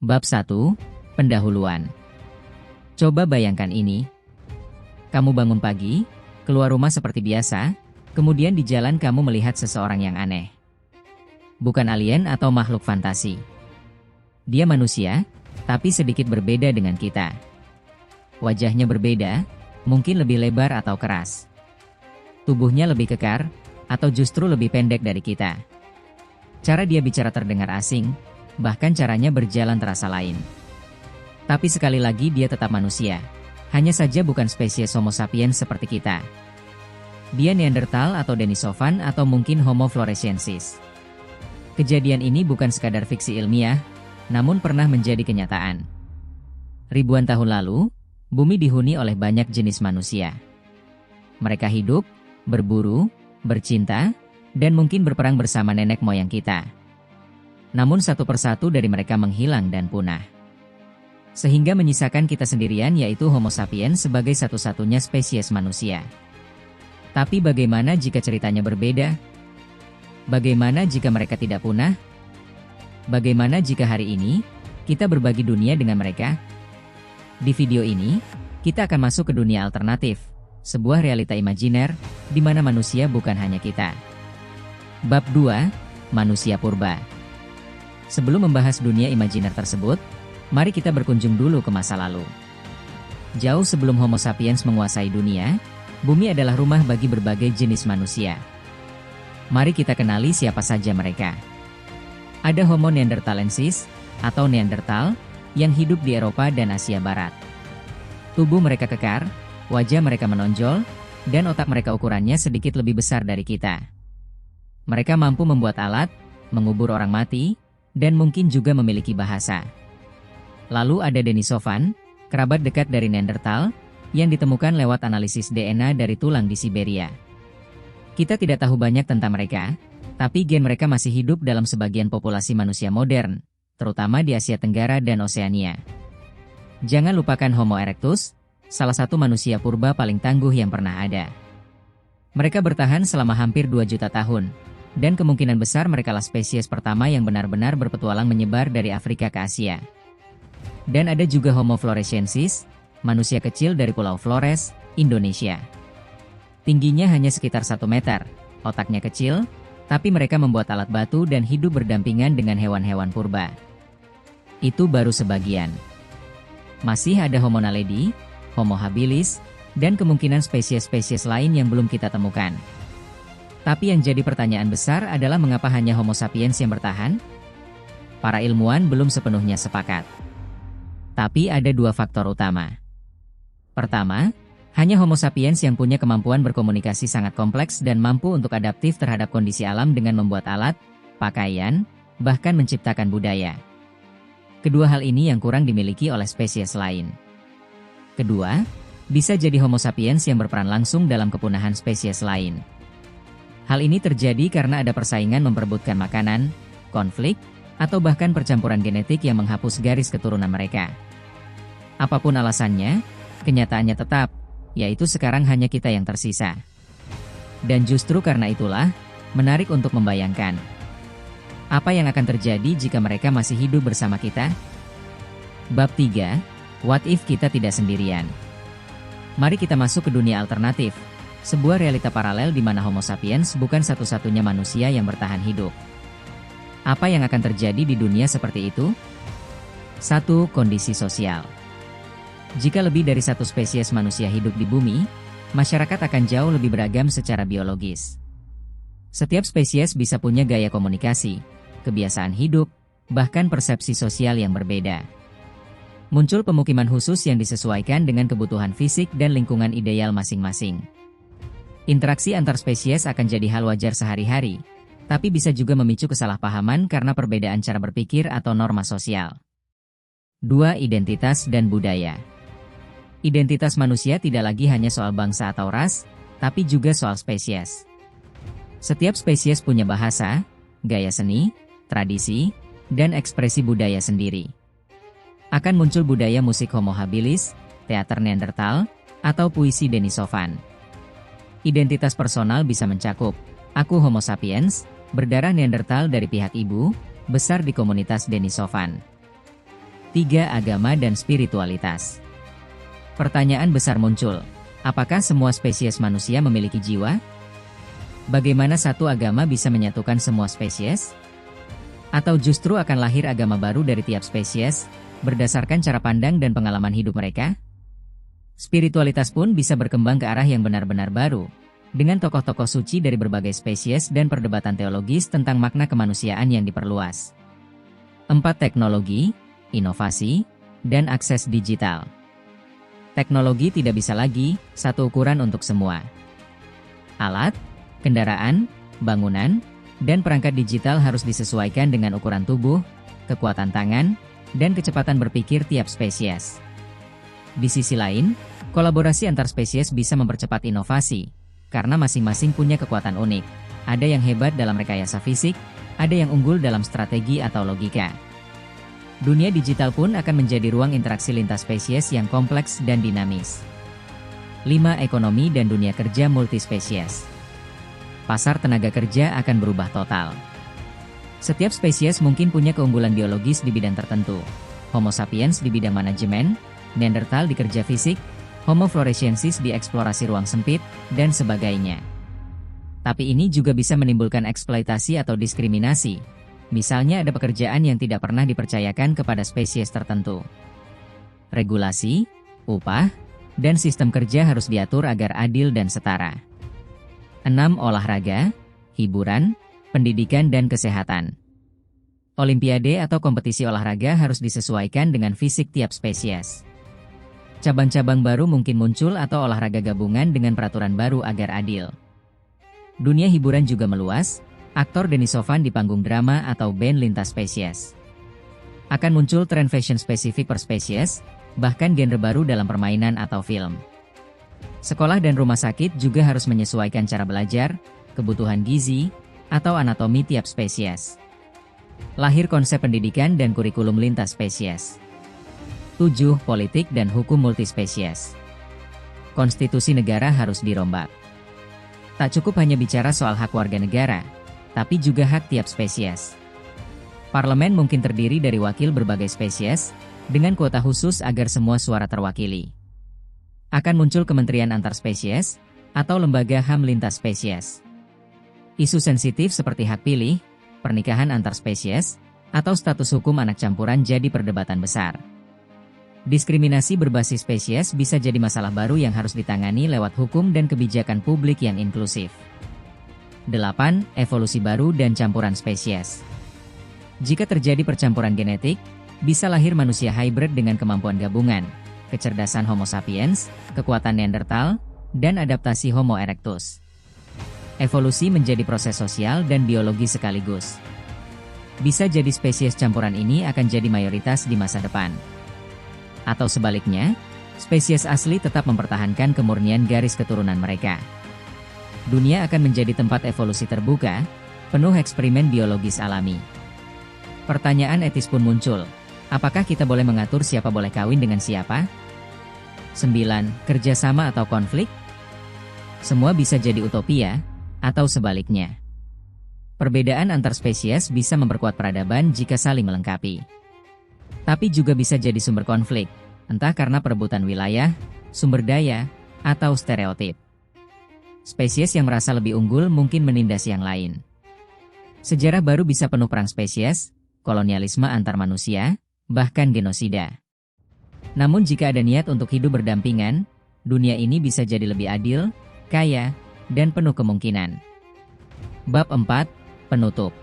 Bab 1. Pendahuluan. Coba bayangkan ini. Kamu bangun pagi, keluar rumah seperti biasa, kemudian di jalan kamu melihat seseorang yang aneh. Bukan alien atau makhluk fantasi. Dia manusia, tapi sedikit berbeda dengan kita. Wajahnya berbeda, mungkin lebih lebar atau keras. Tubuhnya lebih kekar, atau justru lebih pendek dari kita. Cara dia bicara terdengar asing, bahkan caranya berjalan terasa lain. Tapi sekali lagi dia tetap manusia. Hanya saja bukan spesies Homo sapiens seperti kita. Dia Neanderthal atau Denisovan atau mungkin Homo floresiensis. Kejadian ini bukan sekadar fiksi ilmiah, namun pernah menjadi kenyataan. Ribuan tahun lalu, bumi dihuni oleh banyak jenis manusia. Mereka hidup, berburu, bercinta, dan mungkin berperang bersama nenek moyang kita. Namun satu persatu dari mereka menghilang dan punah. Sehingga menyisakan kita sendirian yaitu Homo sapiens sebagai satu-satunya spesies manusia. Tapi bagaimana jika ceritanya berbeda? Bagaimana jika mereka tidak punah? Bagaimana jika hari ini, kita berbagi dunia dengan mereka? Di video ini, kita akan masuk ke dunia alternatif, sebuah realita imajiner, di mana manusia bukan hanya kita. Bab 2. Manusia Purba. Sebelum membahas dunia imajiner tersebut, mari kita berkunjung dulu ke masa lalu. Jauh sebelum Homo sapiens menguasai dunia, bumi adalah rumah bagi berbagai jenis manusia. Mari kita kenali siapa saja mereka. Ada Homo neanderthalensis, atau Neanderthal, yang hidup di Eropa dan Asia Barat. Tubuh mereka kekar, wajah mereka menonjol, dan otak mereka ukurannya sedikit lebih besar dari kita. Mereka mampu membuat alat, mengubur orang mati, dan mungkin juga memiliki bahasa. Lalu ada Denisovan, kerabat dekat dari Neanderthal, yang ditemukan lewat analisis DNA dari tulang di Siberia. Kita tidak tahu banyak tentang mereka, tapi gen mereka masih hidup dalam sebagian populasi manusia modern, terutama di Asia Tenggara dan Oseania. Jangan lupakan Homo erectus, salah satu manusia purba paling tangguh yang pernah ada. Mereka bertahan selama hampir 2 juta tahun, dan kemungkinan besar merekalah spesies pertama yang benar-benar berpetualang menyebar dari Afrika ke Asia. Dan ada juga Homo floresiensis, manusia kecil dari Pulau Flores, Indonesia. Tingginya hanya sekitar 1 meter, otaknya kecil, tapi mereka membuat alat batu dan hidup berdampingan dengan hewan-hewan purba. Itu baru sebagian. Masih ada Homo naledi, Homo habilis, dan kemungkinan spesies-spesies lain yang belum kita temukan. Tapi yang jadi pertanyaan besar adalah mengapa hanya Homo sapiens yang bertahan? Para ilmuwan belum sepenuhnya sepakat. Tapi ada 2 faktor utama. Pertama, hanya Homo sapiens yang punya kemampuan berkomunikasi sangat kompleks dan mampu untuk adaptif terhadap kondisi alam dengan membuat alat, pakaian, bahkan menciptakan budaya. Kedua hal ini yang kurang dimiliki oleh spesies lain. Kedua, bisa jadi Homo sapiens yang berperan langsung dalam kepunahan spesies lain. Hal ini terjadi karena ada persaingan memperebutkan makanan, konflik, atau bahkan percampuran genetik yang menghapus garis keturunan mereka. Apapun alasannya, kenyataannya tetap, yaitu sekarang hanya kita yang tersisa. Dan justru karena itulah, menarik untuk membayangkan. Apa yang akan terjadi jika mereka masih hidup bersama kita? Bab 3. What if kita tidak sendirian? Mari kita masuk ke dunia alternatif. Sebuah realita paralel di mana Homo sapiens bukan satu-satunya manusia yang bertahan hidup. Apa yang akan terjadi di dunia seperti itu? 1. Kondisi sosial. Jika lebih dari 1 spesies manusia hidup di bumi, masyarakat akan jauh lebih beragam secara biologis. Setiap spesies bisa punya gaya komunikasi, kebiasaan hidup, bahkan persepsi sosial yang berbeda. Muncul pemukiman khusus yang disesuaikan dengan kebutuhan fisik dan lingkungan ideal masing-masing. Interaksi antar spesies akan jadi hal wajar sehari-hari, tapi bisa juga memicu kesalahpahaman karena perbedaan cara berpikir atau norma sosial. 2. Identitas dan budaya. Identitas manusia tidak lagi hanya soal bangsa atau ras, tapi juga soal spesies. Setiap spesies punya bahasa, gaya seni, tradisi, dan ekspresi budaya sendiri. Akan muncul budaya musik Homo habilis, teater Neanderthal, atau puisi Denisovan. Identitas personal bisa mencakup, aku Homo sapiens, berdarah Neanderthal dari pihak ibu, besar di komunitas Denisovan. 3. Agama dan spiritualitas. Pertanyaan besar muncul, apakah semua spesies manusia memiliki jiwa? Bagaimana satu agama bisa menyatukan semua spesies? Atau justru akan lahir agama baru dari tiap spesies, berdasarkan cara pandang dan pengalaman hidup mereka? Spiritualitas pun bisa berkembang ke arah yang benar-benar baru, dengan tokoh-tokoh suci dari berbagai spesies dan perdebatan teologis tentang makna kemanusiaan yang diperluas. 4. Teknologi, inovasi, dan akses digital. Teknologi tidak bisa lagi satu ukuran untuk semua. Alat, kendaraan, bangunan, dan perangkat digital harus disesuaikan dengan ukuran tubuh, kekuatan tangan, dan kecepatan berpikir tiap spesies. Di sisi lain, kolaborasi antar spesies bisa mempercepat inovasi, karena masing-masing punya kekuatan unik. Ada yang hebat dalam rekayasa fisik, ada yang unggul dalam strategi atau logika. Dunia digital pun akan menjadi ruang interaksi lintas spesies yang kompleks dan dinamis. 5. Ekonomi dan dunia kerja multispesies. Pasar tenaga kerja akan berubah total. Setiap spesies mungkin punya keunggulan biologis di bidang tertentu. Homo sapiens di bidang manajemen, Neanderthal di kerja fisik, Homo floresiensis di eksplorasi ruang sempit, dan sebagainya. Tapi ini juga bisa menimbulkan eksploitasi atau diskriminasi. Misalnya ada pekerjaan yang tidak pernah dipercayakan kepada spesies tertentu. Regulasi, upah, dan sistem kerja harus diatur agar adil dan setara. 6. Olahraga, hiburan, pendidikan dan kesehatan. Olimpiade atau kompetisi olahraga harus disesuaikan dengan fisik tiap spesies. Cabang-cabang baru mungkin muncul atau olahraga gabungan dengan peraturan baru agar adil. Dunia hiburan juga meluas, aktor Denny Sofan di panggung drama atau band lintas spesies. Akan muncul tren fashion spesifik per spesies, bahkan genre baru dalam permainan atau film. Sekolah dan rumah sakit juga harus menyesuaikan cara belajar, kebutuhan gizi, atau anatomi tiap spesies. Lahir konsep pendidikan dan kurikulum lintas spesies. 7. Politik dan hukum multispesies. Konstitusi negara harus dirombak. Tak cukup hanya bicara soal hak warga negara, tapi juga hak tiap spesies. Parlemen mungkin terdiri dari wakil berbagai spesies, dengan kuota khusus agar semua suara terwakili. Akan muncul kementerian antar spesies, atau lembaga HAM lintas spesies. Isu sensitif seperti hak pilih, pernikahan antar spesies, atau status hukum anak campuran jadi perdebatan besar. Diskriminasi berbasis spesies bisa jadi masalah baru yang harus ditangani lewat hukum dan kebijakan publik yang inklusif. 8. Evolusi baru dan campuran spesies. Jika terjadi percampuran genetik, bisa lahir manusia hybrid dengan kemampuan gabungan, kecerdasan Homo sapiens, kekuatan Neanderthal, dan adaptasi Homo erectus. Evolusi menjadi proses sosial dan biologi sekaligus. Bisa jadi spesies campuran ini akan jadi mayoritas di masa depan. Atau sebaliknya, spesies asli tetap mempertahankan kemurnian garis keturunan mereka. Dunia akan menjadi tempat evolusi terbuka, penuh eksperimen biologis alami. Pertanyaan etis pun muncul, apakah kita boleh mengatur siapa boleh kawin dengan siapa? 9. Kerjasama atau konflik? Semua bisa jadi utopia, atau sebaliknya. Perbedaan antar spesies bisa memperkuat peradaban jika saling melengkapi. Tapi juga bisa jadi sumber konflik, entah karena perebutan wilayah, sumber daya, atau stereotip. Spesies yang merasa lebih unggul mungkin menindas yang lain. Sejarah baru bisa penuh perang spesies, kolonialisme antar manusia, bahkan genosida. Namun jika ada niat untuk hidup berdampingan, dunia ini bisa jadi lebih adil, kaya, dan penuh kemungkinan. Bab 4. Penutup.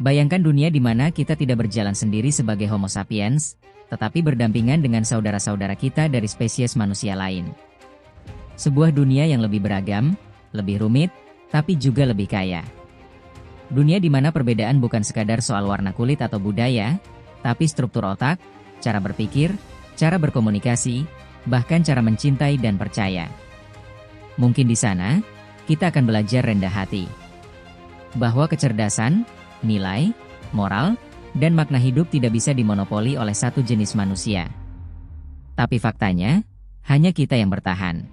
Bayangkan dunia di mana kita tidak berjalan sendiri sebagai Homo sapiens, tetapi berdampingan dengan saudara-saudara kita dari spesies manusia lain. Sebuah dunia yang lebih beragam, lebih rumit, tapi juga lebih kaya. Dunia di mana perbedaan bukan sekadar soal warna kulit atau budaya, tapi struktur otak, cara berpikir, cara berkomunikasi, bahkan cara mencintai dan percaya. Mungkin di sana, kita akan belajar rendah hati. Bahwa kecerdasan, nilai, moral, dan makna hidup tidak bisa dimonopoli oleh satu jenis manusia. Tapi faktanya, hanya kita yang bertahan.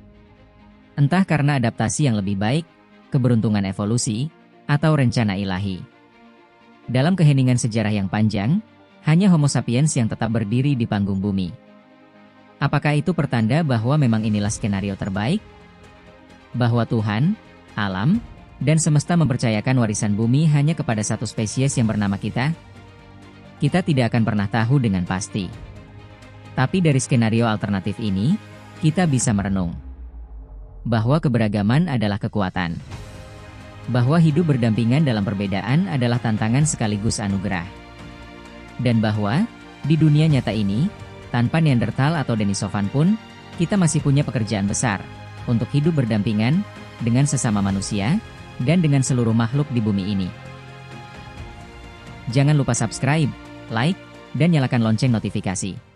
Entah karena adaptasi yang lebih baik, keberuntungan evolusi, atau rencana ilahi. Dalam keheningan sejarah yang panjang, Hanya Homo sapiens yang tetap berdiri di panggung bumi. Apakah itu pertanda bahwa memang inilah skenario terbaik? Bahwa Tuhan, alam, dan semesta mempercayakan warisan bumi hanya kepada satu spesies yang bernama kita? Kita tidak akan pernah tahu dengan pasti. Tapi dari skenario alternatif ini, kita bisa merenung bahwa keberagaman adalah kekuatan. Bahwa hidup berdampingan dalam perbedaan adalah tantangan sekaligus anugerah. Dan bahwa, di dunia nyata ini, tanpa Neanderthal atau Denisovan pun, kita masih punya pekerjaan besar untuk hidup berdampingan dengan sesama manusia dan dengan seluruh makhluk di bumi ini. Jangan lupa subscribe, like, dan nyalakan lonceng notifikasi.